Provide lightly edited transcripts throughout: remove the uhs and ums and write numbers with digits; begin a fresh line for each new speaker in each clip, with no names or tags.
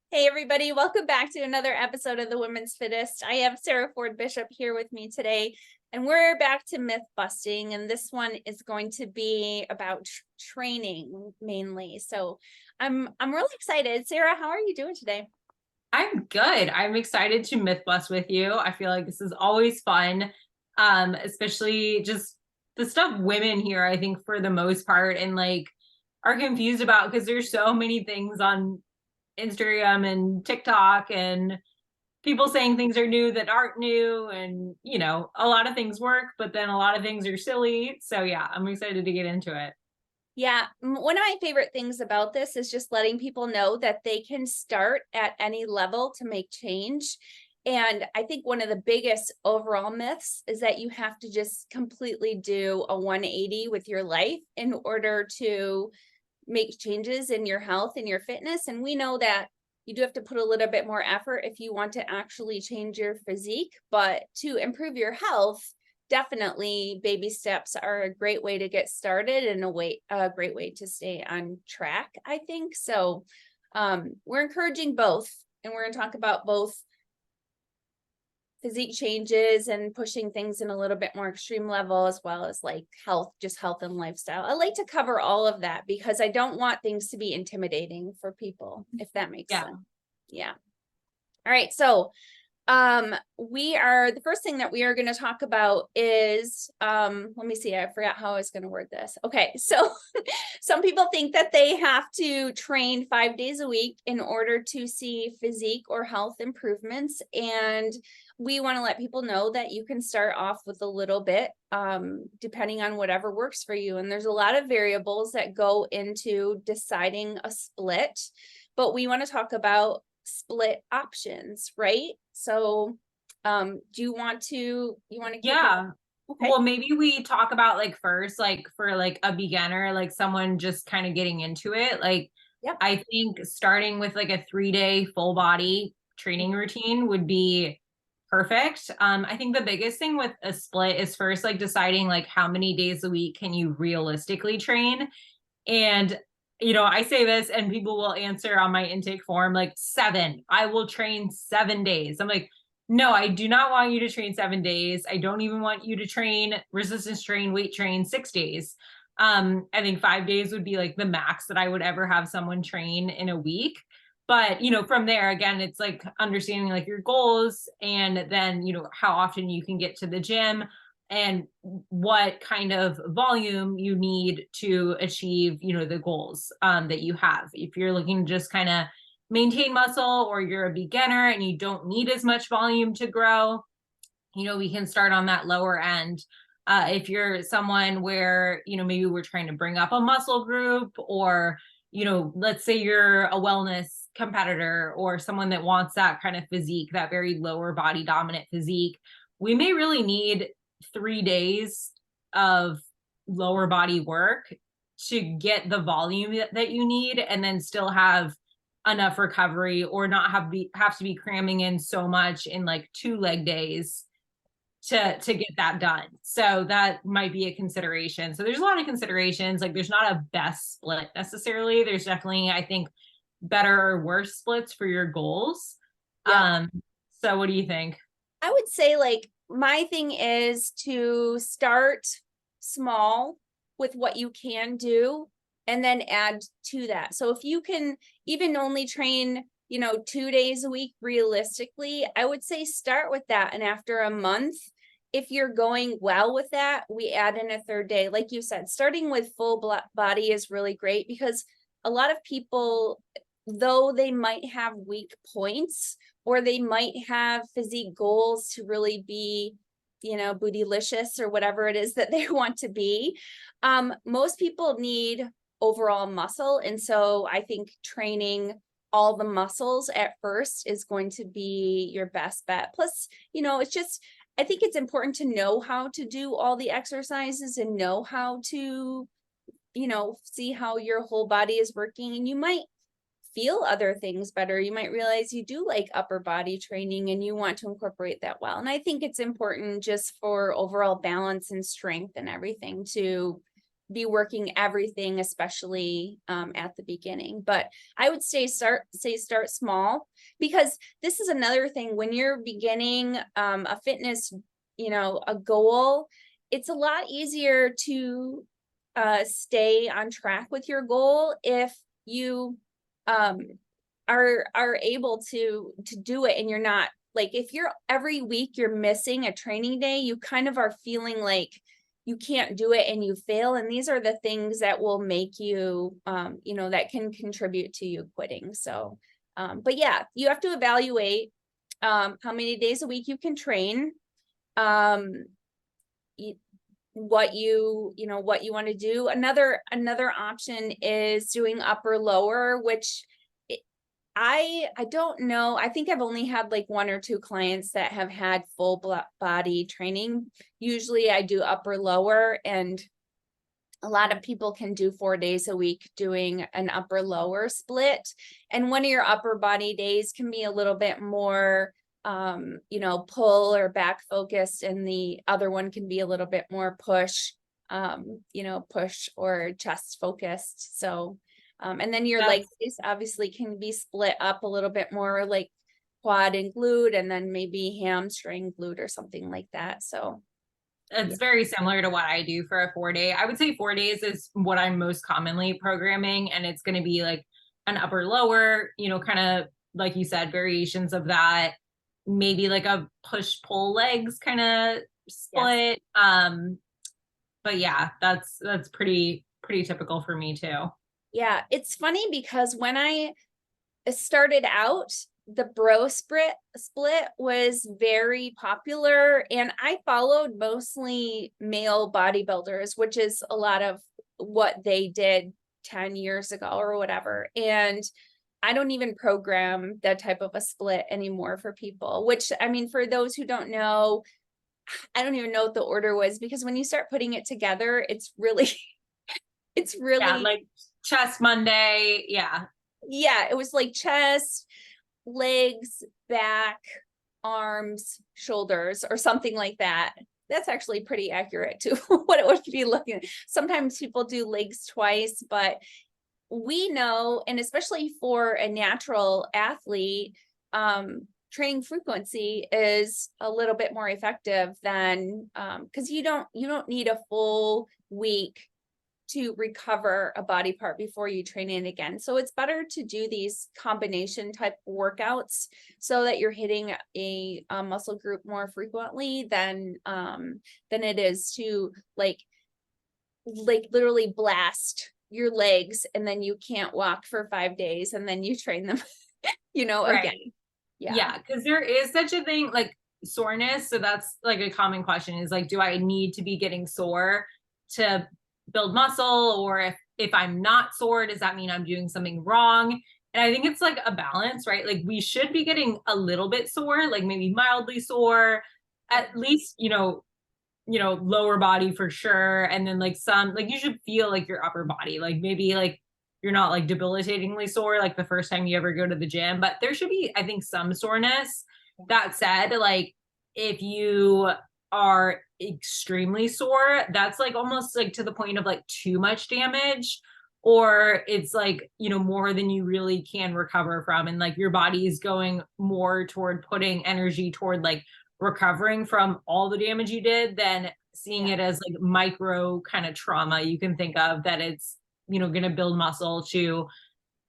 Hey everybody, welcome back to another episode of the Women's Fittest. I have Sarah Ford Bishop here with me today, and we're back to myth busting, and this one is going to be about training mainly. So I'm really excited. Sarah, how are you doing today?
I'm good. I'm excited to myth bust with you. I feel like this is always fun, especially just the stuff women here, I think for the most part, and like are confused about because there's so many things on Instagram and TikTok and people saying things are new that aren't new. And, a lot of things work, but then a lot of things are silly. So yeah, I'm excited to get into it.
Yeah, one of my favorite things about this is just letting people know that they can start at any level to make change. And I think one of the biggest overall myths is that you have to just completely do a 180 with your life in order to make changes in your health and your fitness. And we know that you do have to put a little bit more effort if you want to actually change your physique, but to improve your health, definitely baby steps are a great way to get started and a great way to stay on track, I think. So we're encouraging both, and we're going to talk about both physique changes and pushing things in a little bit more extreme level, as well as like health, just health and lifestyle. I like to cover all of that because I don't want things to be intimidating for people, if that makes
Yeah.
sense. Yeah. All right. So the first thing that we are going to talk about is let me see, I forgot how I was going to word this. Okay, so some people think that they have to train 5 days a week in order to see physique or health improvements, and we want to let people know that you can start off with a little bit depending on whatever works for you. And there's a lot of variables that go into deciding a split, but we want to talk about split options, right? So do you want to kick it?
Yeah.
Okay.
Well, maybe we talk about like first, like for like a beginner, like someone just kind of getting into it. Like,
Yep.
I think starting with like a 3-day full body training routine would be perfect. I think the biggest thing with a split is first like deciding like how many days a week can you realistically train. And, I say this and people will answer on my intake form like 7. I will train 7 days. I'm like, no, I do not want you to train 7 days. I don't even want you to train resistance train, weight train 6 days. I think 5 days would be like the max that I would ever have someone train in a week. But, from there, again, it's like understanding like your goals and then, how often you can get to the gym and what kind of volume you need to achieve, the goals that you have. If you're looking to just kind of maintain muscle or you're a beginner and you don't need as much volume to grow, we can start on that lower end. If you're someone where, maybe we're trying to bring up a muscle group or, let's say you're a wellness competitor or someone that wants that kind of physique, that very lower body dominant physique, we may really need 3 days of lower body work to get the volume that you need and then still have enough recovery or not have to be cramming in so much in like 2 leg days to get that done. So that might be a consideration. So there's a lot of considerations. Like there's not a best split necessarily. There's definitely, I think, better or worse splits for your goals.
Yep.
Um, so what do you think?
I would say like my thing is to start small with what you can do and then add to that. So if you can even only train, 2 days a week realistically, I would say start with that. And after a month, if you're going well with that, we add in a third day. Like you said, starting with full body is really great because a lot of people, though they might have weak points, or they might have physique goals to really be, bootylicious or whatever it is that they want to be. Most people need overall muscle. And so I think training all the muscles at first is going to be your best bet. Plus, it's just, I think it's important to know how to do all the exercises and know how to, see how your whole body is working. And you might feel other things better. You might realize you do like upper body training and you want to incorporate that well. And I think it's important just for overall balance and strength and everything to be working everything, especially at the beginning. But I would start small, because this is another thing when you're beginning a fitness, a goal. It's a lot easier to stay on track with your goal if you are able to do it, and you're not like, if you're every week you're missing a training day, you kind of are feeling like you can't do it and you fail. And these are the things that will make you, that can contribute to you quitting. So, but yeah, you have to evaluate how many days a week you can train, what you want to do. Another option is doing upper lower, which I don't know. I think I've only had like 1 or 2 clients that have had full body training. Usually I do upper lower, and a lot of people can do 4 days a week doing an upper lower split. And one of your upper body days can be a little bit more pull or back focused, and the other one can be a little bit more push, push or chest focused. So and then your leg days obviously can be split up a little bit more, like quad and glute, and then maybe hamstring, glute, or something like that. So
it's very similar to what I do for a 4-day. I would say 4 days is what I'm most commonly programming, and it's going to be like an upper lower, kind of like you said, variations of that, maybe like a push pull legs kind of split. But yeah, that's pretty typical for me too.
Yeah, it's funny because when I started out, the bro split was very popular, and I followed mostly male bodybuilders, which is a lot of what they did 10 years ago or whatever. And I don't even program that type of a split anymore for people, which, I mean, for those who don't know, I don't even know what the order was, because when you start putting it together, it's really
like chest Monday.
Yeah, it was like chest, legs, back, arms, shoulders, or something like that. That's actually pretty accurate to what it would be looking at. Sometimes people do legs twice, but we know, and especially for a natural athlete, training frequency is a little bit more effective than, because you don't need a full week to recover a body part before you train it again. So it's better to do these combination type workouts so that you're hitting a muscle group more frequently than it is to like literally blast your legs and then you can't walk for 5 days and then you train them,
Right.
again.
Yeah, because there is such a thing like soreness. So that's like a common question is like, do I need to be getting sore to build muscle? Or if I'm not sore, does that mean I'm doing something wrong? And I think it's like a balance, right? Like we should be getting a little bit sore, like maybe mildly sore, at least, lower body for sure. And then like some, like you should feel like your upper body, like maybe like you're not like debilitatingly sore like the first time you ever go to the gym, but there should be, I think, some soreness. That said, like if you are extremely sore, that's like almost like to the point of like too much damage, or it's like, more than you really can recover from. And like your body is going more toward putting energy toward like recovering from all the damage you did than seeing it as like micro kind of trauma you can think of, that it's going to build muscle to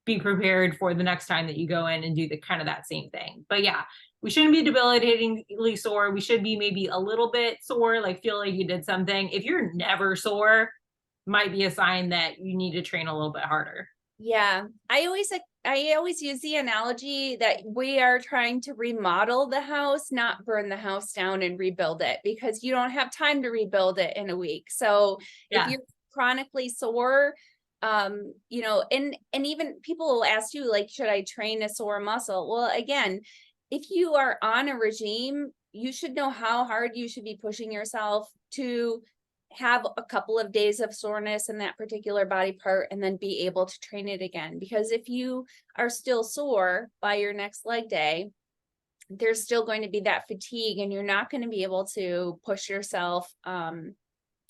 be prepared for the next time that you go in and do the kind of that same thing. But yeah, we shouldn't be debilitatingly sore. We should be maybe a little bit sore, like feel like you did something. If you're never sore, might be a sign that you need to train a little bit harder.
Yeah, I always use the analogy that we are trying to remodel the house, not burn the house down and rebuild it, because you don't have time to rebuild it in a week. So if you're chronically sore, and even people will ask you, like, should I train a sore muscle? Well, again, if you are on a regime, you should know how hard you should be pushing yourself to have a couple of days of soreness in that particular body part and then be able to train it again. Because if you are still sore by your next leg day, there's still going to be that fatigue and you're not going to be able to push yourself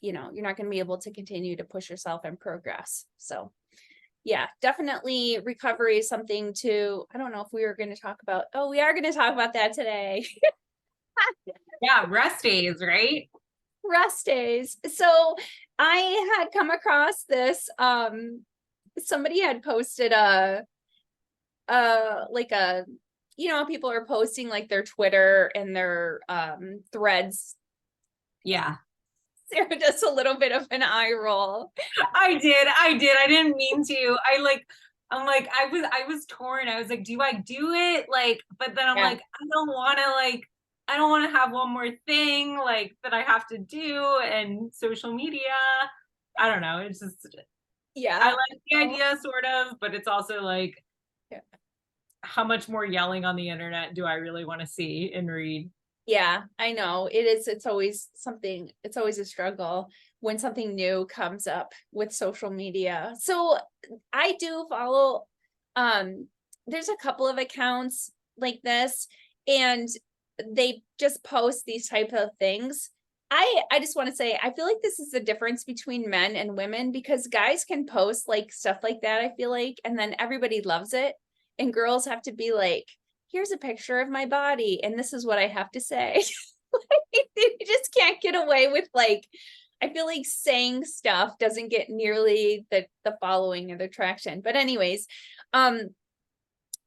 you know, you're not going to be able to continue to push yourself and progress. So yeah, definitely recovery is something to, I don't know if we were going to talk about, oh, we are going to talk about that today.
Yeah, rest days, right?
Rest days. So I had come across this, somebody had posted like a, you know, people are posting like their Twitter and their threads.
Yeah.
Sarah does a little bit of an eye roll.
I did. I didn't mean to. I'm like, I was torn. I was like, do I do it? Like, but then I'm
Yeah.
like, I don't want to have one more thing like that I have to do and social media. I don't know. It's just, I
Yeah.
like the idea sort of, but it's also like,
Yeah.
how much more yelling on the internet do I really want to see and read?
Yeah, I know. It is, it's always something, it's always a struggle when something new comes up with social media. So I do follow, um, there's a couple of accounts like this, and they just post these type of things. I just want to say I feel like this is the difference between men and women, because guys can post like stuff like that, I feel like, and then everybody loves it. And girls have to be like, here's a picture of my body and this is what I have to say. You just can't get away with like, I feel like saying stuff doesn't get nearly the following or the traction. But anyways, um,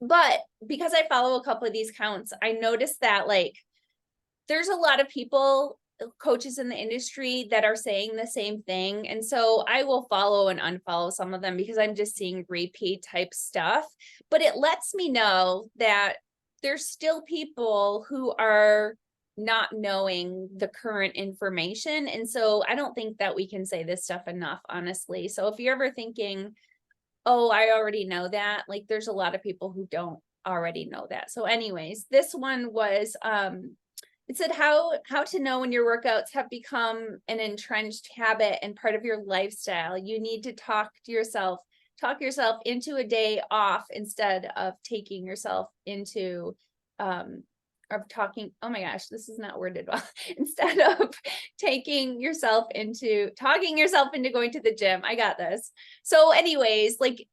but because I follow a couple of these accounts, I noticed that like there's a lot of people, coaches in the industry, that are saying the same thing. And so I will follow and unfollow some of them because I'm just seeing repeat type stuff. But it lets me know that there's still people who are not knowing the current information. And so I don't think that we can say this stuff enough, honestly. So if you're ever thinking, oh, I already know that, like there's a lot of people who don't already know that. So anyways, this one was it said how to know when your workouts have become an entrenched habit and part of your lifestyle. You need to talk yourself into a day off instead of taking yourself into of talking, oh my gosh, this is not worded well. Instead of talking yourself into going to the gym. I got this. So anyways, like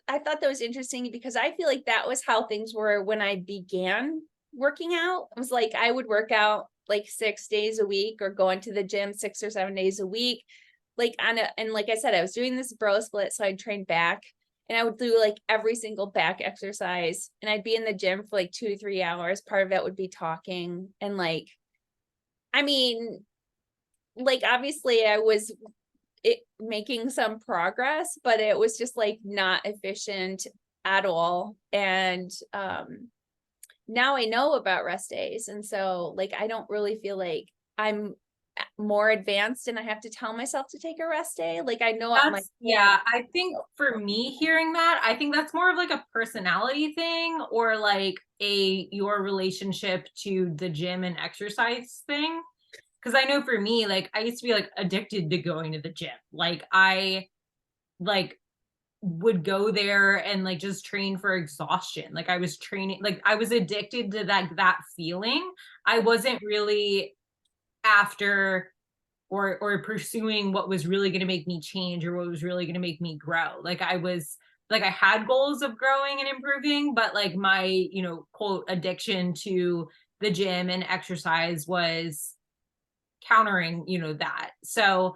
I thought that was interesting because I feel like that was how things were when I began working out. It was like I would work out like 6 days a week or going to the gym 6 or 7 days a week. Like and like I said, I was doing this bro split, so I'd train back and I would do like every single back exercise and I'd be in the gym for like 2 to 3 hours. Part of it would be talking and like, I mean, like obviously I was making some progress, but it was just like not efficient at all. And now I know about rest days. And so like I don't really feel like I'm more advanced and I have to tell myself to take a rest day. Like I know what my
Yeah, I think for me hearing that, I think that's more of like a personality thing or like your relationship to the gym and exercise thing. Because I know for me, like I used to be like addicted to going to the gym. Like I like would go there and like just train for exhaustion. Like I was training, like I was addicted to that feeling. I wasn't really after or pursuing what was really going to make me change or what was really going to make me grow. Like I was like I had goals of growing and improving, but like my, quote addiction to the gym and exercise was countering, that. So,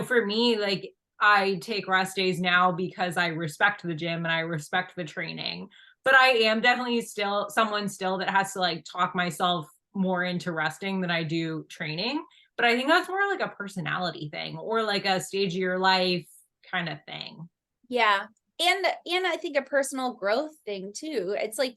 for me, like I take rest days now because I respect the gym and I respect the training. But I am definitely still someone still that has to like talk myself more into resting than I do training. But I think that's more like a personality thing or like a stage of your life kind of thing.
yeah. And I think a personal growth thing too. It's like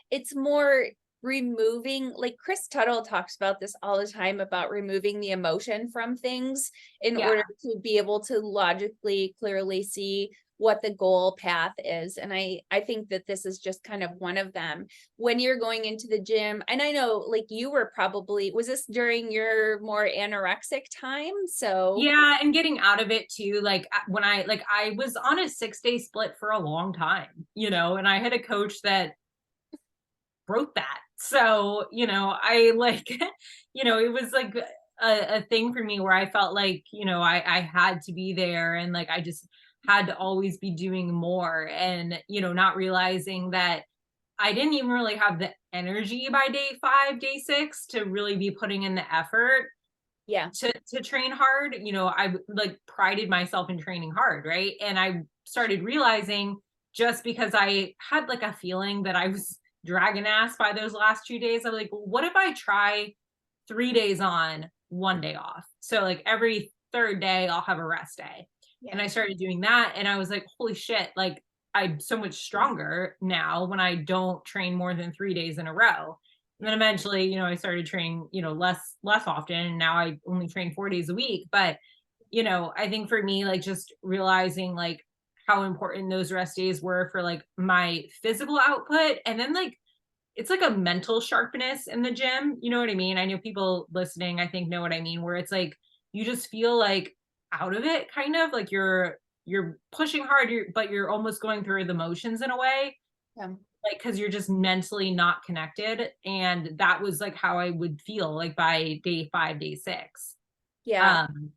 it's more removing, like Chris Tuttle talks about this all the time, about removing the emotion from things in
Yeah.
order to be able to logically clearly see what the goal path is. And I think that this is just kind of one of them. When you're going into the gym, and I know like you were probably, was this during your more anorexic time? So
Yeah, and getting out of it too. Like when I was on a 6 day split for a long time, and I had a coach that broke that. So, I like, it was like a thing for me where I felt like, I had to be there, and like I just had to always be doing more, and, not realizing that I didn't even really have the energy by day 5, day 6 to really be putting in the effort
Yeah.
to train hard. I like prided myself in training hard, right? And I started realizing, just because I had like a feeling that I was dragging ass by those last 2 days, I'm like, well, what if I try 3 days on, 1 day off? So like every third day I'll have a rest day.
Yeah.
And I started doing that, and I was like, holy shit, like I'm so much stronger now when I don't train more than 3 days in a row. And then eventually, I started training, less often. And now I only train 4 days a week. But, I think for me, like just realizing like how important those rest days were for like my physical output. And then like it's like a mental sharpness in the gym. You know what I mean? I know people listening, I think, know what I mean, where it's like you just feel like out of it, kind of like you're pushing hard, but you're almost going through the motions in a way,
Yeah.
like, because you're just mentally not connected. And that was like how I would feel like by day 5, day 6.
Yeah.
Um,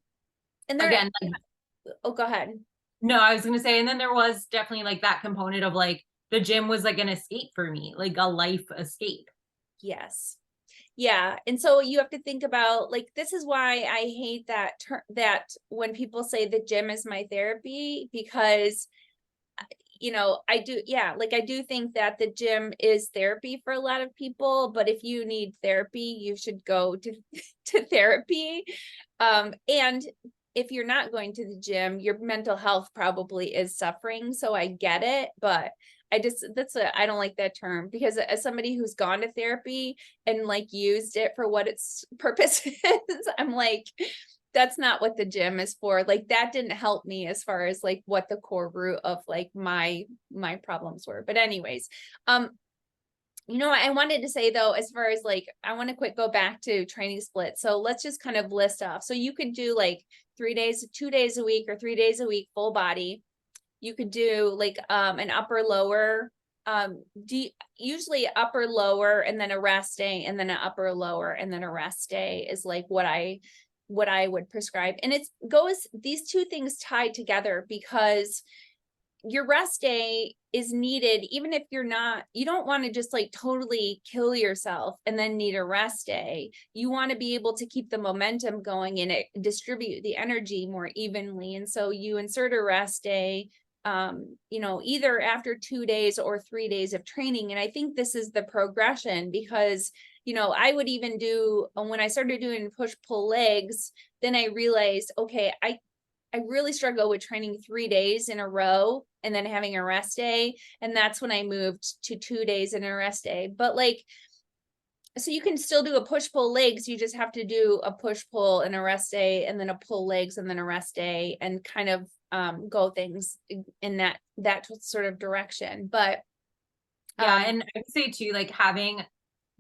And there,
again, like,
oh, go ahead.
no, I was gonna say, and then there was definitely like that component of like the gym was like an escape for me, like a life escape.
Yes. Yeah. And so you have to think about, like, this is why I hate that term, that when people say the gym is my therapy, because I do, yeah, like I do think that the gym is therapy for a lot of people, but if you need therapy, you should go to to therapy. And if you're not going to the gym, your mental health probably is suffering. So I get it, but I don't like that term, because as somebody who's gone to therapy and like used it for what its purpose is, I'm like, that's not what the gym is for. Like that didn't help me as far as like what the core root of like my problems were. But anyways, um, I wanted to say though, as far as like, I want to go back to training split. So let's just kind of list off. So you could do like 3 days, 2 days a week, or 3 days a week, full body. You could do like an upper lower, usually upper lower and then a rest day, and then an upper lower and then a rest day is like what I would prescribe. And it's goes these two things tied together, because your rest day is needed, even if you don't want to just like totally kill yourself and then need a rest day. You want to be able to keep the momentum going and distribute the energy more evenly. And so you insert a rest day, either after 2 days or 3 days of training. And I think this is the progression, because I would even do, when I started doing push pull legs, then I realized, okay, I really struggle with training 3 days in a row and then having a rest day. And that's when I moved to 2 days and a rest day. But like, so you can still do a push pull legs. You just have to do a push pull and a rest day, and then a pull legs and then a rest day, and kind of go things in that sort of direction. But
Yeah, and I would say too, like having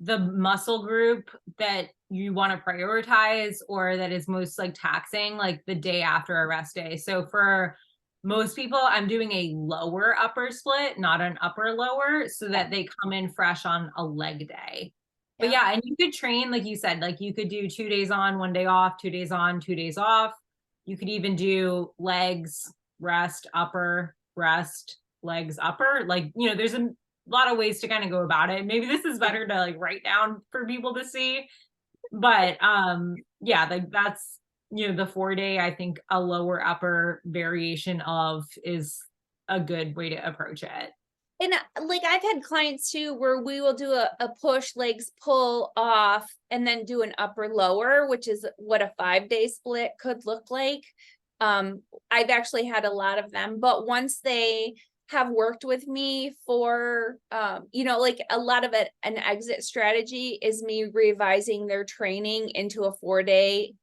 the muscle group that you want to prioritize or that is most like taxing, like the day after a rest day. So for most people, I'm doing a lower upper split, not an upper lower, so that they come in fresh on a leg day. But
yeah,
yeah, and you could train, like you said, like you could do 2 days on, 1 day off, 2 days on, 2 days off. You could even do legs, rest, upper, rest, legs, upper. Like, there's a lot of ways to kind of go about it. Maybe this is better to like write down for people to see. But yeah, like that's the 4 day, I think a lower upper variation of is a good way to approach it.
and like I've had clients too where we will do a push legs pull off and then do an upper lower, which is what a 5-day split could look like. I've actually had a lot of them, but once they have worked with me for like a lot of it, an exit strategy is me revising their training into a 4-day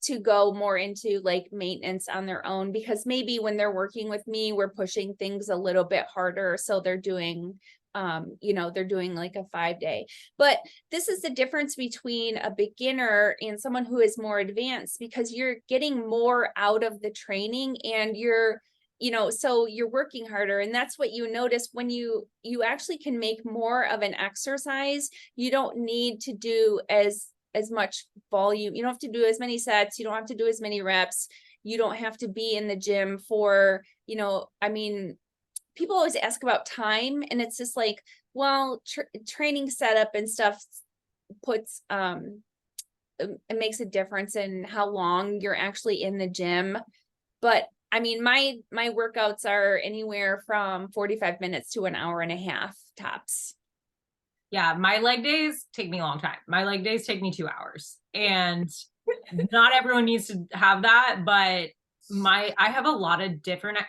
to go more into like maintenance on their own, because maybe when they're working with me, we're pushing things a little bit harder. So they're doing they're doing like a 5-day. But this is the difference between a beginner and someone who is more advanced, because you're getting more out of the training, and so you're working harder, and that's what you notice when you actually can make more of an exercise. You don't need to do as much volume. You don't have to do as many sets. You don't have to do as many reps. You don't have to be in the gym for, I mean, people always ask about time, and it's just like, well, training setup and stuff puts it makes a difference in how long you're actually in the gym. But I mean, my workouts are anywhere from 45 minutes to an hour and a half tops.
Yeah, my leg days take me a long time. My leg days take me 2 hours, and not everyone needs to have that, but I have a lot of different,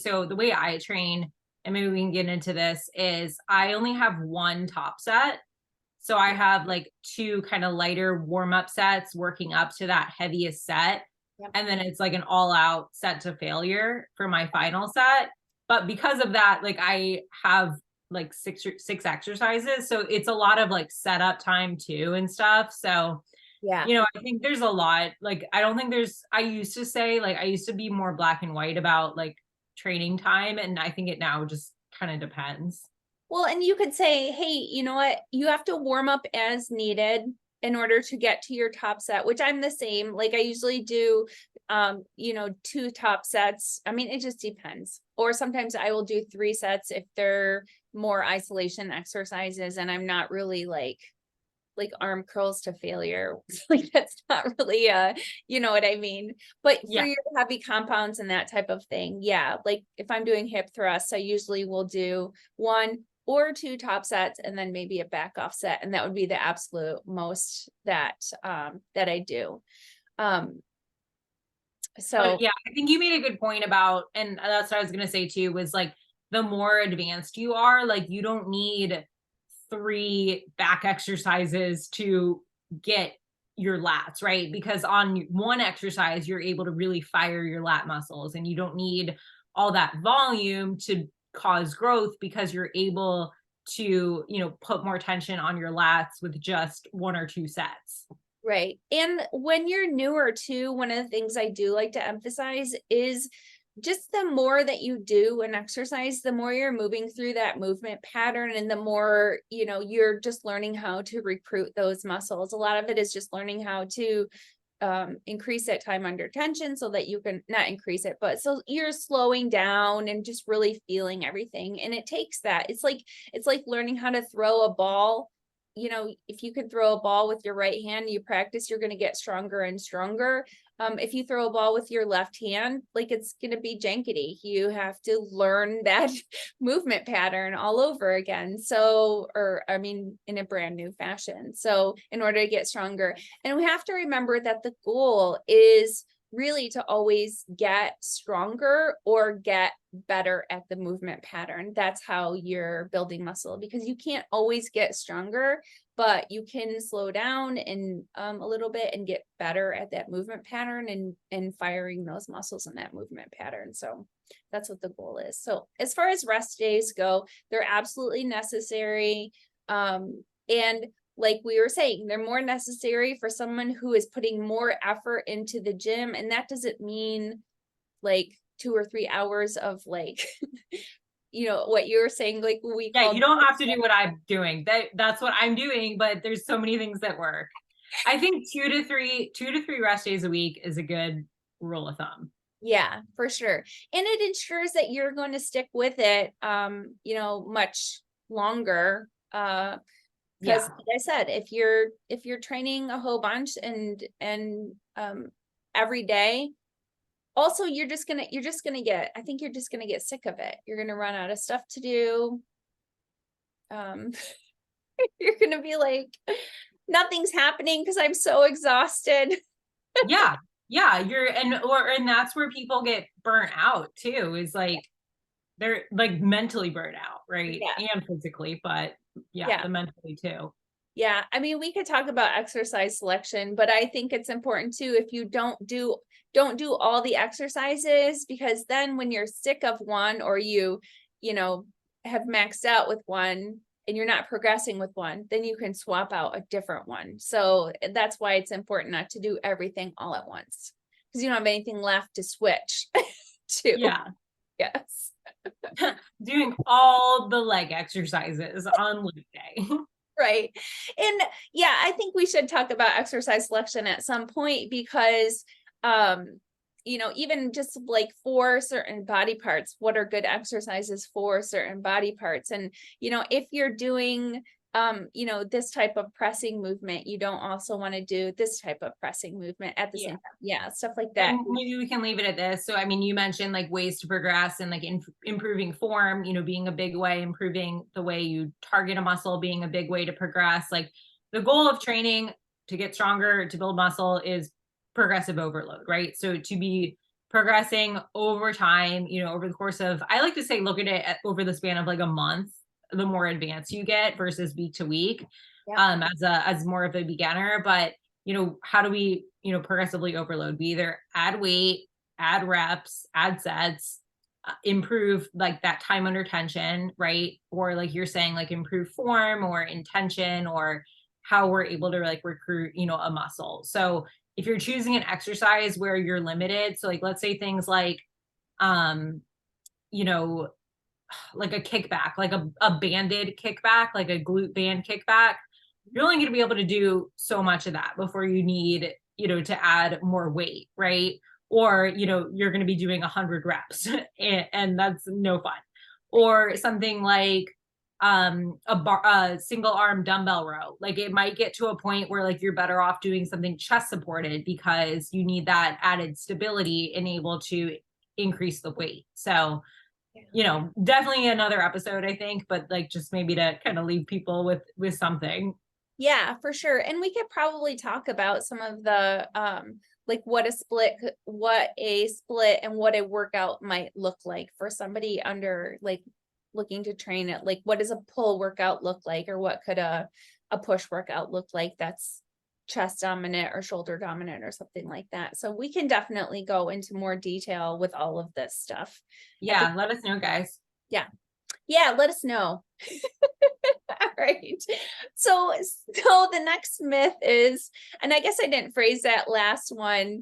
so the way I train, and maybe we can get into this, is I only have one top set. So I have like two kind of lighter warm-up sets working up to that heaviest set.
Yep.
And then it's like an all-out set to failure for my final set. But because of that, like I have like six exercises. So it's a lot of like setup time too and stuff. So
Yeah.
I think there's a lot, like, I don't think I used to say, like, I used to be more black and white about like training time. And I think it now just kind of depends.
Well, and you could say, hey, you know what? You have to warm up as needed in order to get to your top set, which I'm the same. Like I usually do, 2 top sets. I mean, it just depends. Or sometimes I will do 3 sets if they're more isolation exercises and I'm not really like arm curls to failure. Like that's not really you know what I mean? But for
Yeah.
your heavy compounds and that type of thing, yeah. Like if I'm doing hip thrusts, I usually will do 1 or 2 top sets and then maybe a back off set. And that would be the absolute most that I do. So
Yeah, I think you made a good point about, and that's what I was going to say too, was like the more advanced you are, like you don't need 3 back exercises to get your lats, right? Because on one exercise, you're able to really fire your lat muscles, and you don't need all that volume to cause growth because you're able to, put more tension on your lats with just 1 or 2 sets.
right. And when you're newer too, one of the things I do like to emphasize is just the more that you do an exercise, the more you're moving through that movement pattern and the more, you're just learning how to recruit those muscles. A lot of it is just learning how to increase that time under tension so that you can not increase it, but so you're slowing down and just really feeling everything. And it takes that. It's like learning how to throw a ball. If you can throw a ball with your right hand, you practice, you're going to get stronger and stronger. If you throw a ball with your left hand, like it's going to be jankety. You have to learn that movement pattern all over again. So, in a brand new fashion. So in order to get stronger, and we have to remember that the goal is really to always get stronger or get better at the movement pattern. That's how you're building muscle, because you can't always get stronger, but you can slow down and a little bit and get better at that movement pattern and firing those muscles in that movement pattern. So that's what the goal is. So as far as rest days go, they're absolutely necessary. And like we were saying, they're more necessary for someone who is putting more effort into the gym. And that doesn't mean like 2 or 3 hours of like, what you were saying, like
You don't have to do what I'm doing. That's what I'm doing, but there's so many things that work. I think 2 to 3 rest days a week is a good rule of thumb.
Yeah, for sure. And it ensures that you're going to stick with it, much longer. Because like I said, if you're training a whole bunch and every day, also you're just gonna get, I think you're just gonna get sick of it. You're gonna run out of stuff to do. You're gonna be like, nothing's happening because I'm so exhausted.
Yeah. And that's where people get burnt out too, is like they're like mentally burnt out, right?
Yeah.
And physically, but the mentally too.
Yeah, I mean, we could talk about exercise selection, but I think it's important too, if you don't do all the exercises, because then when you're sick of one, or you have maxed out with one and you're not progressing with one, then you can swap out a different one. So that's why it's important not to do everything all at once, because you don't have anything left to switch to.
Yeah.
Yes.
Doing all the leg exercises on leg day.
Right. And yeah, I think we should talk about exercise selection at some point because, even just like for certain body parts, what are good exercises for certain body parts? And, if you're doing, this type of pressing movement, you don't also want to do this type of pressing movement at the
Yeah.
same time. Yeah, stuff like that.
And maybe we can leave it at this. So, I mean, you mentioned like ways to progress and like improving form, being a big way, improving the way you target a muscle, being a big way to progress. Like the goal of training to get stronger, to build muscle is progressive overload, right? So to be progressing over time, over the course of, I like to say, look at it over the span of like a month, the more advanced you get versus week to week,
Yeah.
as more of a beginner. But how do we, progressively overload? We either add weight, add reps, add sets, improve like that time under tension, right? Or like you're saying, like improve form or intention or how we're able to like recruit, a muscle. So if you're choosing an exercise where you're limited, so like let's say things like, um, you know, like a kickback, like a banded kickback, like a glute band kickback, you're only going to be able to do so much of that before you need, to add more weight, right? Or, you're going to be doing 100 reps and that's no fun. Or something like a single arm dumbbell row. Like it might get to a point where like you're better off doing something chest supported because you need that added stability and able to increase the weight. So definitely another episode, I think, but like just maybe to kind of leave people with something.
Yeah, for sure. And we could probably talk about some of the like what a split and what a workout might look like for somebody under like looking to train it. Like what does a pull workout look like, or what could a push workout look like that's chest dominant or shoulder dominant or something like that. So we can definitely go into more detail with all of this stuff.
Yeah, let us know, guys.
Yeah. Yeah, let us know. All right. So the next myth is, and I guess I didn't phrase that last one.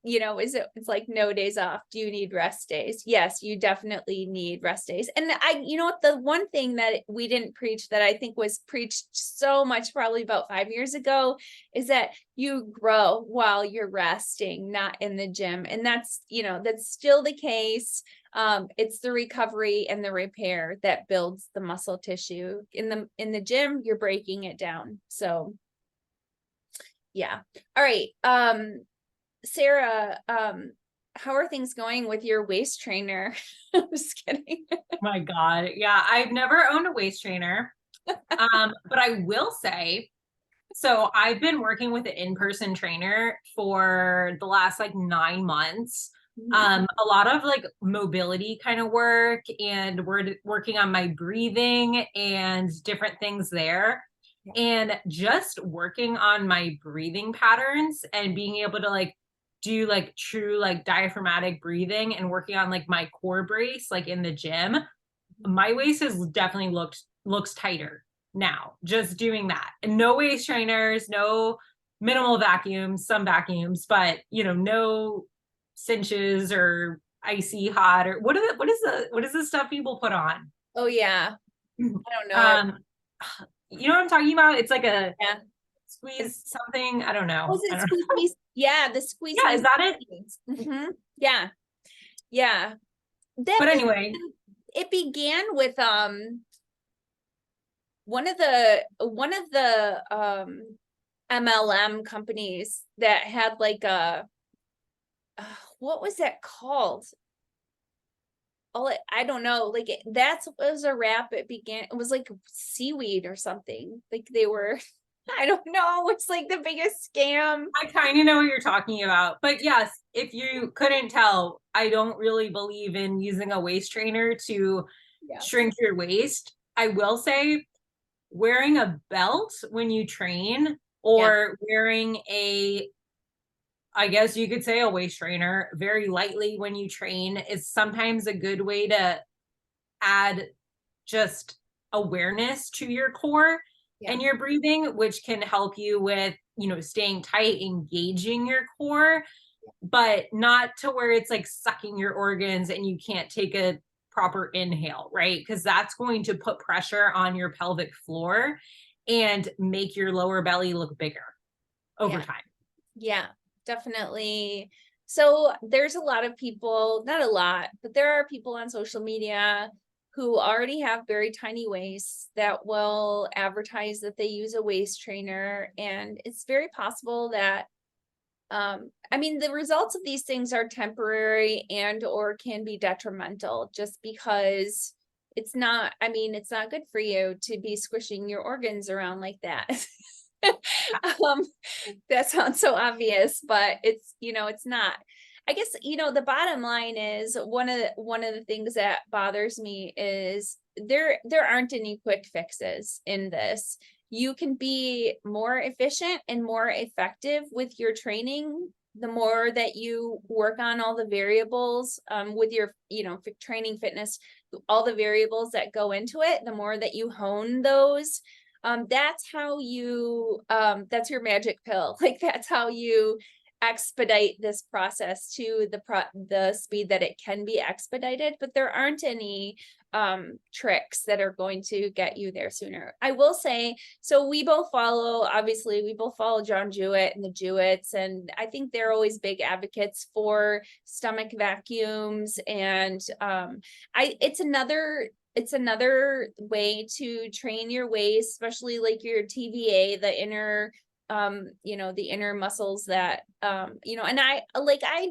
It's like no days off. Do you need rest days? Yes, you definitely need rest days. And what, the one thing that we didn't preach that I think was preached so much probably about 5 years ago is that you grow while you're resting, not in the gym. And that's still the case. It's the recovery and the repair that builds the muscle tissue. In the gym, you're breaking it down. So yeah. All right. Sarah, how are things going with your waist trainer? I'm just kidding.
My God. Yeah, I've never owned a waist trainer. But I will say, so I've been working with an in-person trainer for the last like 9 months. A lot of like mobility kind of work, and we're working on my breathing and different things there. And just working on my breathing patterns and being able to like do like true like diaphragmatic breathing and working on like my core brace like in the gym, my waist has definitely looks tighter now just doing that. And no waist trainers, no minimal vacuums, some vacuums, but no cinches or icy hot or what is the stuff people put on?
Oh yeah. I don't know.
Um you know what I'm talking about? It's like a
Yeah.
squeeze something. I don't know.
Was
I
it
don't
squeeze
know.
me? Yeah, the squeeze
Yeah,
me.
is that it?
Mm-hmm. Yeah. Yeah.
But anyway,
It began with one of the MLM companies that had like a what was that called? I don't know. Like that was a wrap. It was like seaweed or something. Like they were, I don't know. It's like the biggest scam.
I kind of know what you're talking about. But yes, if you couldn't tell, I don't really believe in using a waist trainer to
Yeah.
shrink your waist. I will say wearing a belt when you train or wearing I guess you could say a waist trainer very lightly when you train is sometimes a good way to add just awareness to your core and your breathing, which can help you with, staying tight, engaging your core. but not to where it's like sucking your organs and you can't take a proper inhale, right? Because that's going to put pressure on your pelvic floor and make your lower belly look bigger over
Yeah.
time.
Yeah, definitely. So there's a lot of people, not a lot, but there are people on social media who already have very tiny waists that will advertise that they use a waist trainer. And it's very possible that, I mean, the results of these things are temporary and or can be detrimental just because it's not, I mean, it's not good for you to be squishing your organs around like that. um that sounds so obvious, but it's, it's not. I guess, the bottom line is one of the things that bothers me is there aren't any quick fixes in this. You can be more efficient and more effective with your training the more that you work on all the variables with your, training fitness, all the variables that go into it, the more that you hone those. That's how you, that's your magic pill. Like that's how you expedite this process to the speed that it can be expedited, but there aren't any tricks that are going to get you there sooner. I will say, so obviously we both follow John Jewett and the Jewetts, and I think they're always big advocates for stomach vacuums. And it's another way to train your waist, especially like your TVA, the inner the inner muscles that and I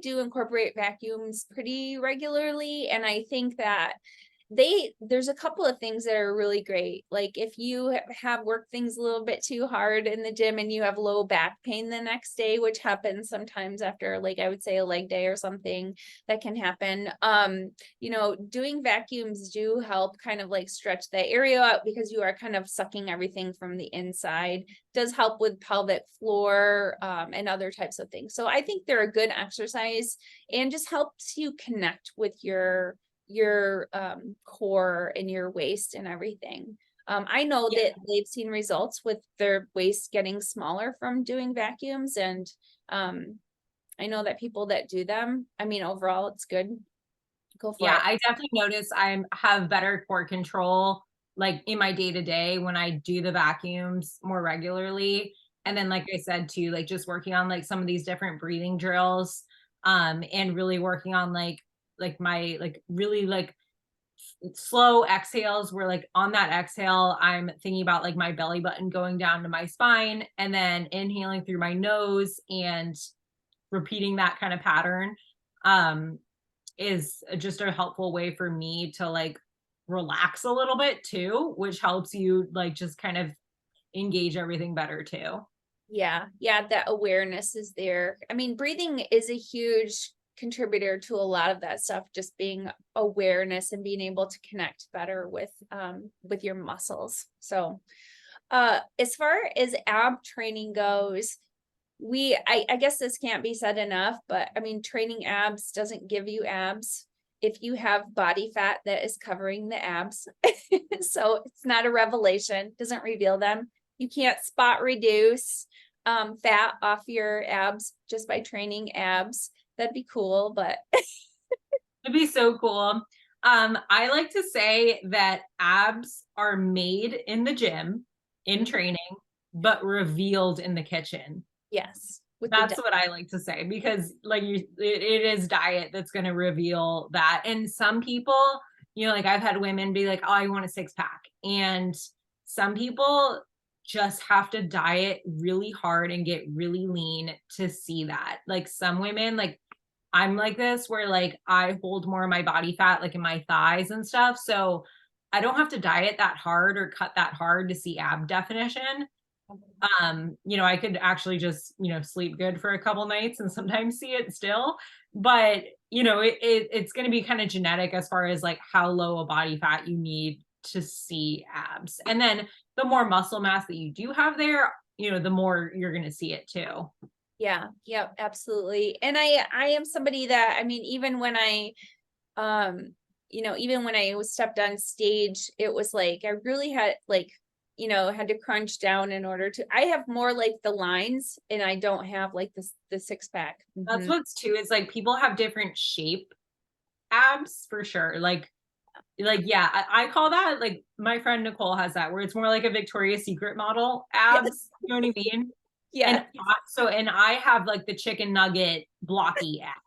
do incorporate vacuums pretty regularly, and I think that there's a couple of things that are really great. Like if you have worked things a little bit too hard in the gym and you have low back pain the next day, which happens sometimes after, like, I would say a leg day or something, that can happen. Doing vacuums do help kind of like stretch that area out because you are kind of sucking everything from the inside. Does help with pelvic floor and other types of things. So I think they're a good exercise and just helps you connect with your core and your waist and everything. I know
Yeah.
that they've seen results with their waist getting smaller from doing vacuums, and I know that people that do them, I mean, overall it's good. Go for
Yeah,
it.
I definitely notice I have better core control like in my day to day when I do the vacuums more regularly. And then, like I said, too, like just working on like some of these different breathing drills, and really working on like my like really like slow exhales where like on that exhale, I'm thinking about like my belly button going down to my spine and then inhaling through my nose and repeating that kind of pattern. Um, is just a helpful way for me to like relax a little bit too, which helps you like just kind of engage everything better too.
Yeah, that awareness is there. I mean, breathing is a huge contributor to a lot of that stuff, just being awareness and being able to connect better with your muscles. So as far as ab training goes, I guess this can't be said enough, but I mean, training abs doesn't give you abs if you have body fat that is covering the abs. So it's not a revelation, doesn't reveal them. You can't spot reduce fat off your abs just by training abs. That'd be cool, but
It'd be so cool. I like to say that abs are made in the gym in training, but revealed in the kitchen.
yes, with the
That's what I like to say because like it is diet that's going to reveal that. And some people, like I've had women be like, "Oh, I want a six pack." And some people just have to diet really hard and get really lean to see that. Like some women, like I'm like this where like I hold more of my body fat like in my thighs and stuff. So I don't have to diet that hard or cut that hard to see ab definition. I could actually just, sleep good for a couple nights and sometimes see it still. But, it's going to be kind of genetic as far as like how low a body fat you need to see abs. And then the more muscle mass that you do have there, the more you're going to see it too.
yeah, absolutely. And I am somebody that, I mean, even when I was stepped on stage, it was like I really had like had to crunch down in order to, I have more like the lines and I don't have like the six pack.
That's what's too, is like people have different shape abs for sure. Like yeah, I call that, like my friend Nicole has that, where it's more like a Victoria's Secret model
Yes.
abs. You know what I mean? And
Yeah.
and I have like the chicken nugget blocky abs.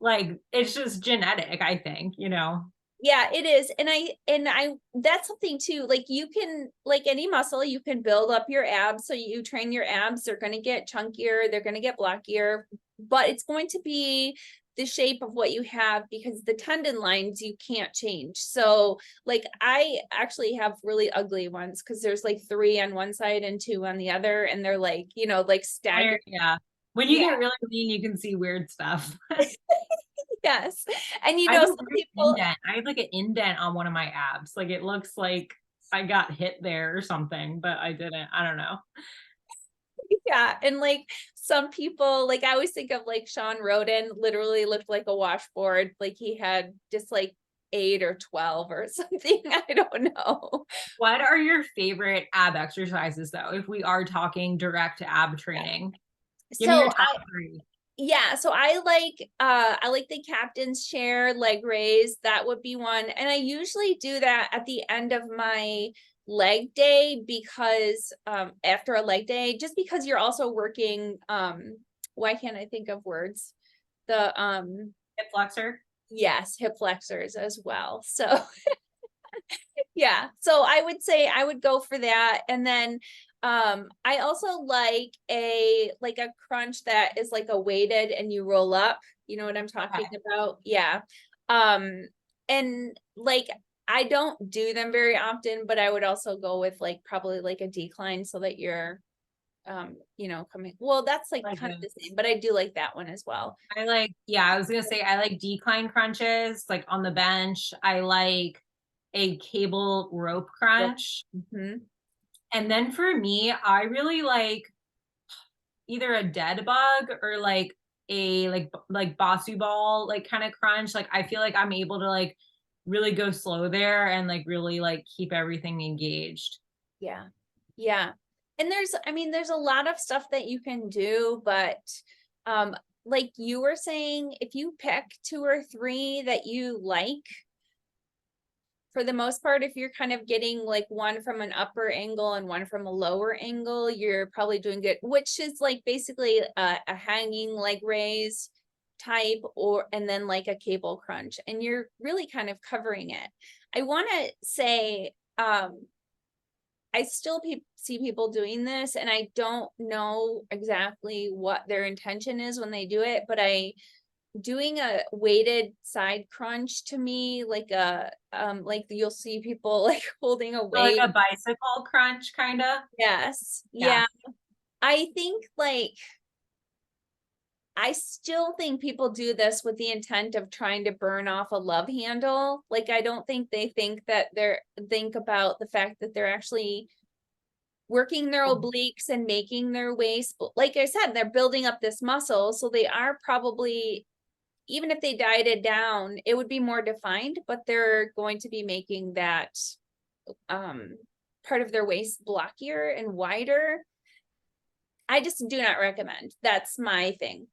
Like it's just genetic, I think, you know.
Yeah, it is. And I that's something too. Like you can, like any muscle, you can build up your abs. So you train your abs, they're going to get chunkier, they're going to get blockier, but it's going to be the shape of what you have, because the tendon lines you can't change. So like I actually have really ugly ones because there's like 3 on one side and 2 on the other, and they're like, like staggered.
Yeah. When you
Yeah.
get really lean, you can see weird stuff.
Yes. And
I have a
some
weird
people,
indent. I have like an indent on one of my abs. Like it looks like I got hit there or something, but I didn't. I don't know.
yeah, and like some people, like I always think of like Sean Roden, literally looked like a washboard, like he had just like 8 or 12 or something. I don't know.
What are your favorite ab exercises though? If we are talking direct ab training, give me
So
your top three.
yeah, so I like the captain's chair leg raise. That would be one. And I usually do that at the end of my leg day, because after a leg day, just because you're also working, why can't I think of words? The
Hip flexor.
yes, hip flexors as well. So yeah, so I would say I would go for that. And then I also like a crunch that is like a weighted and you roll up. You know what I'm talking
Okay.
about? Yeah. Um and like I don't do them very often, but I would also go with like probably like a decline, so that you're coming, well, that's like
Like
kind of the
this.
same, but I do like that one as well.
I like, yeah, I was gonna say I like decline crunches, like on the bench. I like a cable rope crunch.
Mhm.
And then for me, I really like either a dead bug or like a like Basu ball like kind of crunch. Like I feel like I'm able to like really go slow there and like really like keep everything engaged.
Yeah. Yeah. And there's a lot of stuff that you can do, but um like you were saying, if you pick 2 or 3 that you like, for the most part, if you're kind of getting like one from an upper angle and one from a lower angle, you're probably doing good, which is like basically a hanging leg raise type, or and then like a cable crunch, and you're really kind of covering it. I want to say I still see people doing this, and I don't know exactly what their intention is when they do it, but doing a weighted side crunch, to me, like you'll see people like holding a
So like
weight.
a bicycle crunch kind of.
Yes.
Yeah.
Yeah. I think like I still think people do this with the intent of trying to burn off a love handle. Like I don't think they think about the fact that they're actually working their obliques and making their waist. Like I said, they're building up this muscle. So they are probably, even if they dieted down, it would be more defined, but they're going to be making that um, part of their waist blockier and wider. I just do not recommend. That's my thing.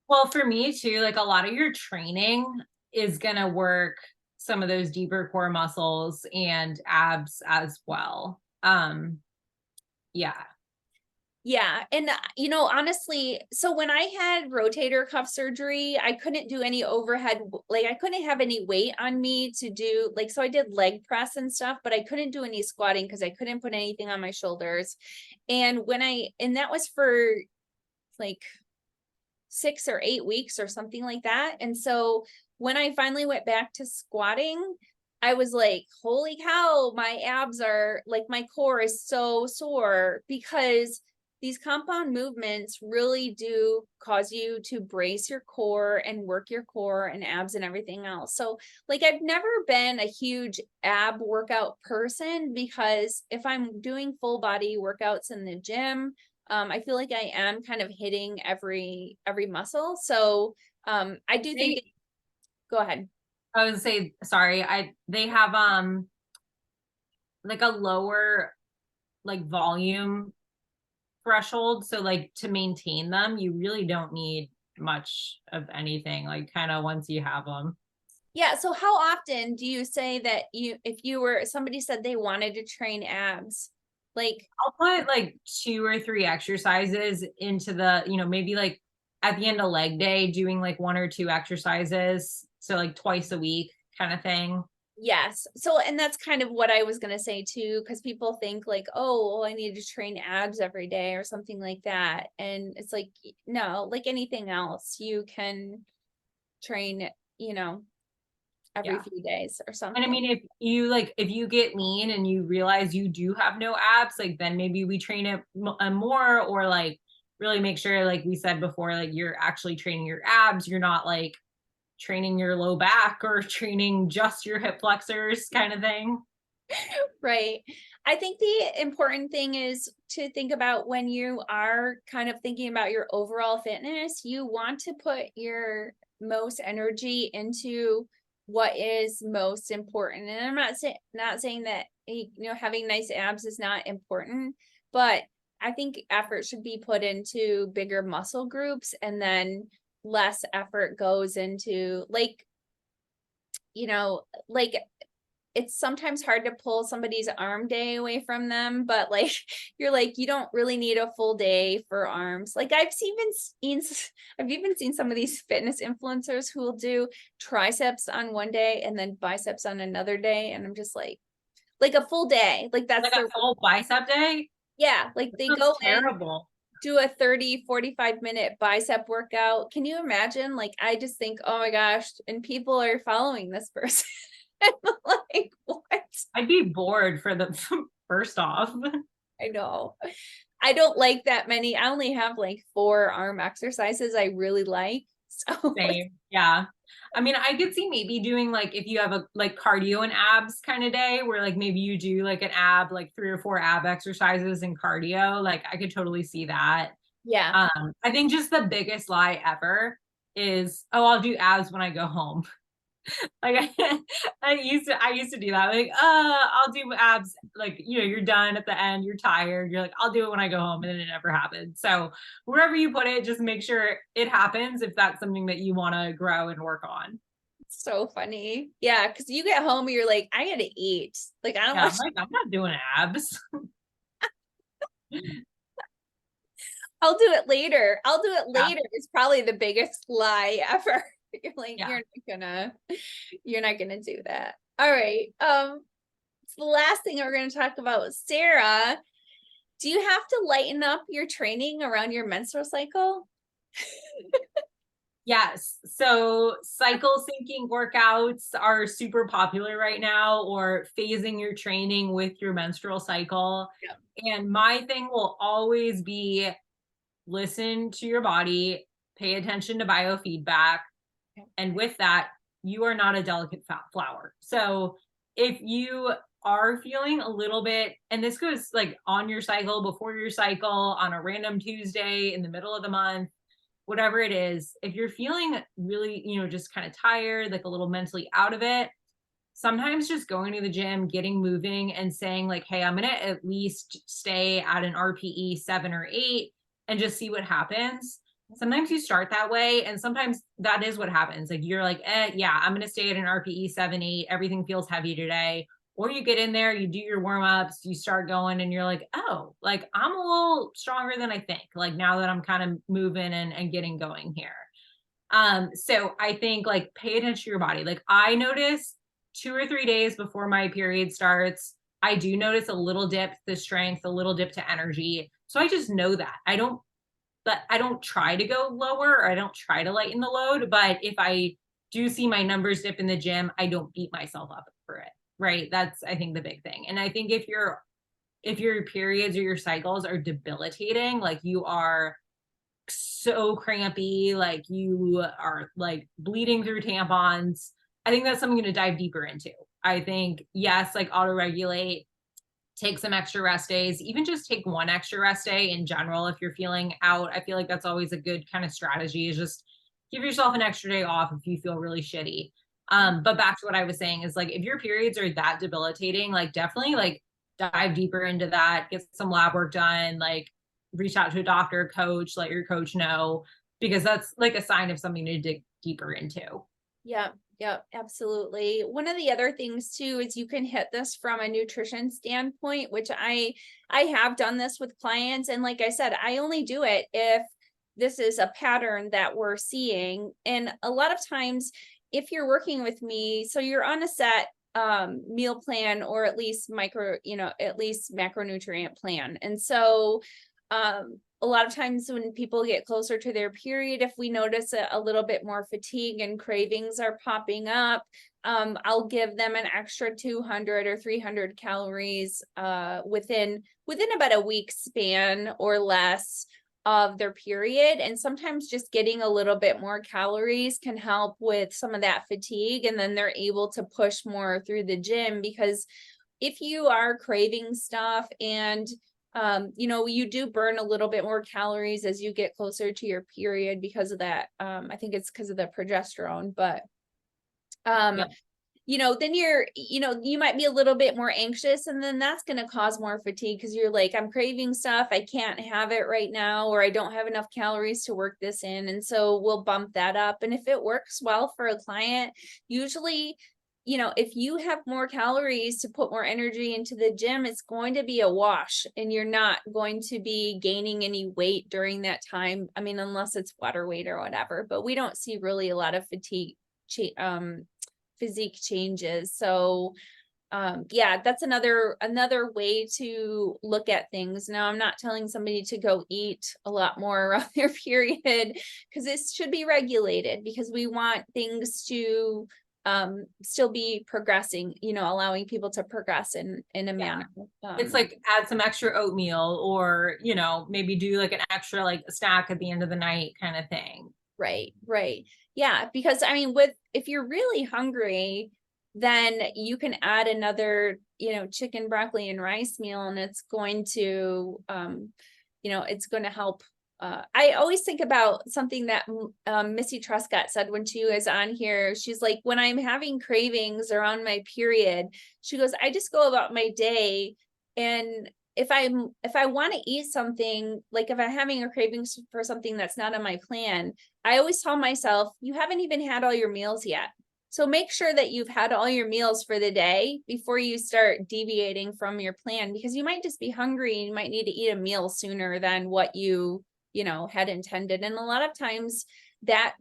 Well, for me too, like a lot of your training is gonna work some of those deeper core muscles and abs as well. Yeah.
Yeah. And, honestly, so when I had rotator cuff surgery, I couldn't do any overhead, like, I couldn't have any weight on me to do, like, so I did leg press and stuff, but I couldn't do any squatting because I couldn't put anything on my shoulders. And that was for like 6 or 8 weeks or something like that. And so when I finally went back to squatting, I was like, holy cow, my abs are like, my core is so sore, because these compound movements really do cause you to brace your core and work your core and abs and everything else. So, like, I've never been a huge ab workout person, because if I'm doing full body workouts in the gym, I feel like I am kind of hitting every muscle. So I do think
They,
go ahead.
I would say, sorry, they have like a lower like volume threshold. So like to maintain them, you really don't need much of anything, like kind of once you have them.
Yeah. So how often do you say that if you were, somebody said they wanted to train abs, like,
I'll put like 2 or 3 exercises into the, maybe like at the end of leg day, doing like 1 or 2 exercises. So like twice a week kind of thing.
yes. So, and that's kind of what I was going to say too, because people think like, oh, well, I need to train abs every day or something like that. And it's like, no, like anything else, you can train, you know, every
Yeah.
few days or
And I
something.
mean, if you get lean and you realize you do have no abs, like then maybe we train it more, or like really make sure, like we said before, like you're actually training your abs. You're not like training your low back or training just your hip flexors kind of thing.
Right. I think the important thing is to think about when you are kind of thinking about your overall fitness, you want to put your most energy into what is most important. And I'm not saying that having nice abs is not important, but I think effort should be put into bigger muscle groups, and then less effort goes into like it's sometimes hard to pull somebody's arm day away from them, but like you're like, you don't really need a full day for arms. Like I've even seen some of these fitness influencers who will do triceps on one day and then biceps on another day. And I'm just like a full day. Like that's
Like a
their,
full bicep day.
yeah, like they
That's
go in,
terrible.
do a 30-45 minute bicep workout. Can you imagine? Like, I just think, oh my gosh, and people are following this person. Like, what?
I'd be bored for the first off.
I know. I don't like that many. I only have like 4 arm exercises I really like. So
Same. Yeah. I mean, I could see maybe doing like if you have a like cardio and abs kind of day where like maybe you do like an ab, like 3 or 4 ab exercises and cardio. Like I could totally see that.
yeah.
I think just the biggest lie ever is, oh, I'll do abs when I go home. Like I used to do that. Like, I'll do abs. Like, you're done at the end, you're tired. You're like, I'll do it when I go home, and then it never happens. So wherever you put it, just make sure it happens if that's something that you want to grow and work on.
So funny. Yeah, because you get home and you're like, I gotta eat. Like, I don't
Yeah,
want
I'm like, I'm not doing abs.
I'll do it later. I'll do it
Yeah.
later is probably the biggest lie ever. You're like,
Yeah.
you're not gonna do that. All right. So the last thing we're gonna talk about is Sarah. Do you have to lighten up your training around your menstrual cycle?
Yes. So cycle syncing workouts are super popular right now, or phasing your training with your menstrual cycle.
Yeah.
And my thing will always be listen to your body, pay attention to biofeedback.
Yeah.
And with that, you are not a delicate flower. So if you are feeling a little bit, and this goes like on your cycle, before your cycle, on a random Tuesday in the middle of the month, whatever it is, if you're feeling really, just kind of tired, like a little mentally out of it, sometimes just going to the gym, getting moving and saying like, hey, I'm going to at least stay at an RPE 7 or 8 and just see what happens. Sometimes you start that way, and sometimes that is what happens. Like you're like, yeah, I'm going to stay at an RPE 7, 8. Everything feels heavy today. Or you get in there, you do your warm ups, you start going, and you're like, oh, like I'm a little stronger than I think. Like now that I'm kind of moving and getting going here. So I think like pay attention to your body. Like I notice 2 or 3 days before my period starts, I do notice a little dip to strength, a little dip to energy. So I just know that. I don't try to go lower, or I don't try to lighten the load. But if I do see my numbers dip in the gym, I don't beat myself up for it. Right. That's, I think, the big thing. And I think if your periods or your cycles are debilitating, like you are so crampy, like you are like bleeding through tampons, I think that's something to dive deeper into. I think, yes, like auto regulate, take some extra rest days, even just take 1 extra rest day in general. If you're feeling out, I feel like that's always a good kind of strategy, is just give yourself an extra day off if you feel really shitty. But back to what I was saying is like, if your periods are that debilitating, like definitely like dive deeper into that, get some lab work done, like reach out to a doctor, coach, let your coach know, because that's like a sign of something to dig deeper into.
Yeah, yeah, absolutely. One of the other things too is you can hit this from a nutrition standpoint, which I have done this with clients, and like I said, I only do it if this is a pattern that we're seeing. And a lot of times if you're working with me, so you're on a set meal plan, or at least at least macronutrient plan. And so a lot of times when people get closer to their period, if we notice a little bit more fatigue and cravings are popping up, I'll give them an extra 200 or 300 calories within about a week span or less of their period. And sometimes just getting a little bit more calories can help with some of that fatigue, and then they're able to push more through the gym. Because if you are craving stuff and you do burn a little bit more calories as you get closer to your period because of that. I think it's because of the progesterone, but
Yep.
then you might be a little bit more anxious, and then that's going to cause more fatigue because you're like, I'm craving stuff. I can't have it right now, or I don't have enough calories to work this in. And so we'll bump that up. And if it works well for a client, usually, if you have more calories to put more energy into the gym, it's going to be a wash, and you're not going to be gaining any weight during that time. I mean, unless it's water weight or whatever, but we don't see really a lot of physique changes. So yeah, that's another way to look at things. Now, I'm not telling somebody to go eat a lot more around their period, because this should be regulated, because we want things to still be progressing, allowing people to progress in a manner.
It's like add some extra oatmeal, or, maybe do like an extra like snack at the end of the night kind of thing.
Right. Yeah, because I mean, if you're really hungry, then you can add another, chicken, broccoli, and rice meal, and it's going to, it's going to help. I always think about something that Missy Truscott said when she was on here. She's like, when I'm having cravings around my period, she goes, I just go about my day, and if I want to eat something, like if I'm having a cravings for something that's not on my plan, I always tell myself, you haven't even had all your meals yet. So make sure that you've had all your meals for the day before you start deviating from your plan, because you might just be hungry and you might need to eat a meal sooner than what you had intended. And a lot of times that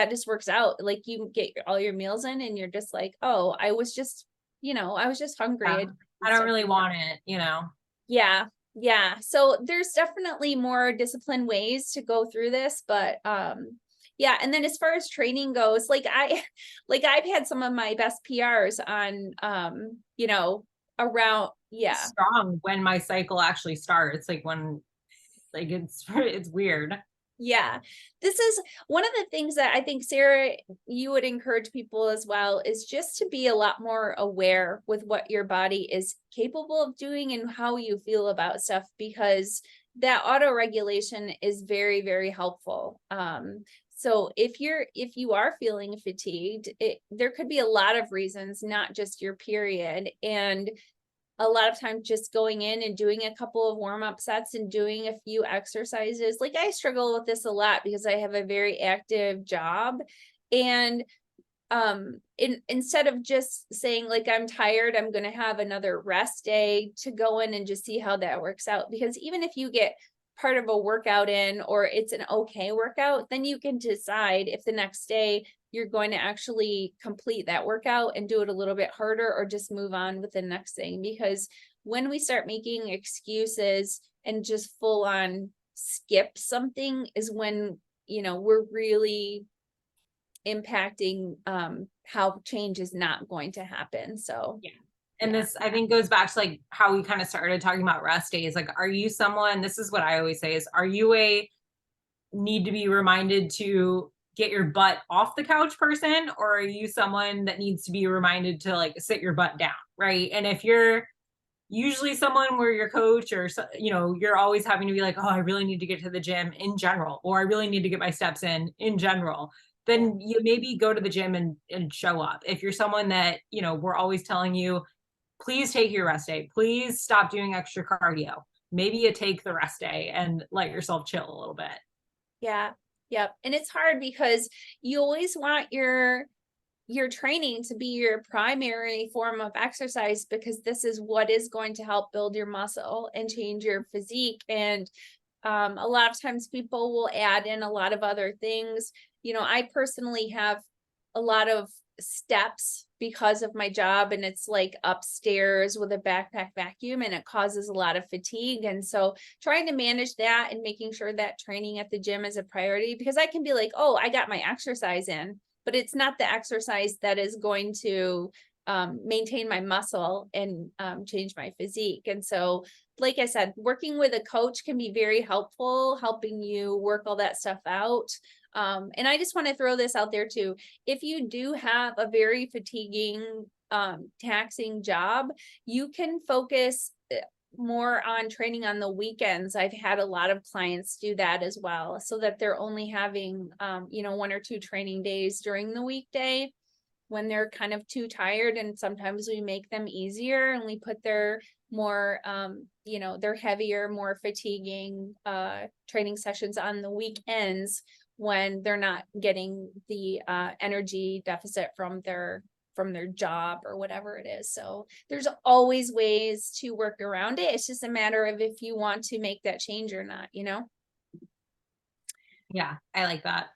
just works out. Like you get all your meals in and you're just like, oh, I was just hungry.
Yeah. I don't really want it.
Yeah. Yeah. So there's definitely more disciplined ways to go through this, but yeah. And then as far as training goes, I've had some of my best PRs on around, yeah.
Strong when my cycle actually starts, like when, like it's weird.
Yeah. This is one of the things that I think, Sarah, you would encourage people as well, is just to be a lot more aware with what your body is capable of doing and how you feel about stuff, because that auto regulation is very, very helpful. So if you are feeling fatigued, there could be a lot of reasons, not just your period. And a lot of times just going in and doing a couple of warm-up sets and doing a few exercises. Like I struggle with this a lot because I have a very active job, and instead of just saying like, I'm tired, I'm going to have another rest day, to go in and just see how that works out. Because even if you get part of a workout in, or it's an okay workout, then you can decide if the next day you're going to actually complete that workout and do it a little bit harder, or just move on with the next thing. Because when we start making excuses and just full on skip something is when, we're really impacting how change is not going to happen. So
Yeah. And
yeah.
this, I think, goes back to like how we kind of started talking about rest days. Like, are you someone, this is what I always say is, are you a need to be reminded to get your butt off the couch person, or are you someone that needs to be reminded to like sit your butt down? Right. And if you're usually someone where your coach, or, you're always having to be like, oh, I really need to get to the gym in general, or I really need to get my steps in general, then you maybe go to the gym and show up. If you're someone that, we're always telling you, please take your rest day. Please stop doing extra cardio. Maybe you take the rest day and let yourself chill a little bit.
Yeah. Yep. And it's hard because you always want your training to be your primary form of exercise, because this is what is going to help build your muscle and change your physique. And a lot of times people will add in a lot of other things. You know, I personally have a lot of steps because of my job, and it's like upstairs with a backpack vacuum, and it causes a lot of fatigue. And so trying to manage that and making sure that training at the gym is a priority, because I can be like, oh, I got my exercise in, but it's not the exercise that is going to maintain my muscle and change my physique. And so, like I said, working with a coach can be very helpful, helping you work all that stuff out. And I just want to throw this out there too. If you do have a very fatiguing, taxing job, you can focus more on training on the weekends. I've had a lot of clients do that as well, so that they're only having, 1 or 2 training days during the weekday when they're kind of too tired. And sometimes we make them easier and we put their more, their heavier, more fatiguing training sessions on the weekends when they're not getting the energy deficit from their job or whatever it is. So there's always ways to work around it. It's just a matter of if you want to make that change or not,
Yeah, I like that.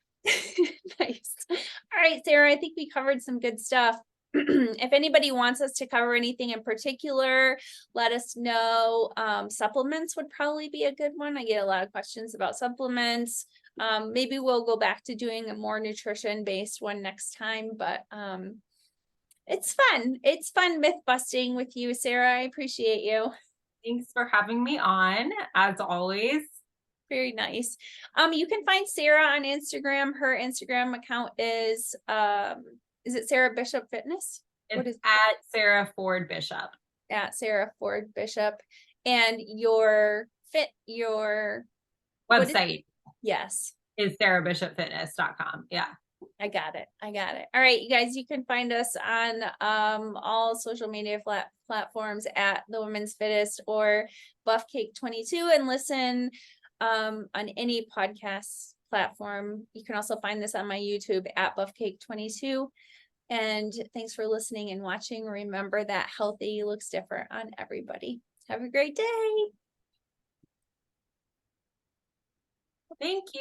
Nice. All right, Sarah, I think we covered some good stuff. If anybody wants us to cover anything in particular, let us know. Supplements would probably be a good one. I get a lot of questions about supplements. Maybe we'll go back to doing a more nutrition based one next time, but it's fun. It's fun myth busting with you, Sarah. I appreciate you.
Thanks for having me on, as always.
Very nice. You can find Sarah on Instagram. Her Instagram account is it Sarah Bishop Fitness? What
It's
is
at Sarah Ford Bishop.
At Sarah Ford Bishop. And your
Website
yes.
is sarahbishopfitness.com. Yeah.
I got it. All right, you guys, you can find us on all social media platforms at The Women's Fittest or Buffcake22, and listen on any podcast platform. You can also find this on my YouTube at Buffcake22. And thanks for listening and watching. Remember that healthy looks different on everybody. Have a great day.
Thank you.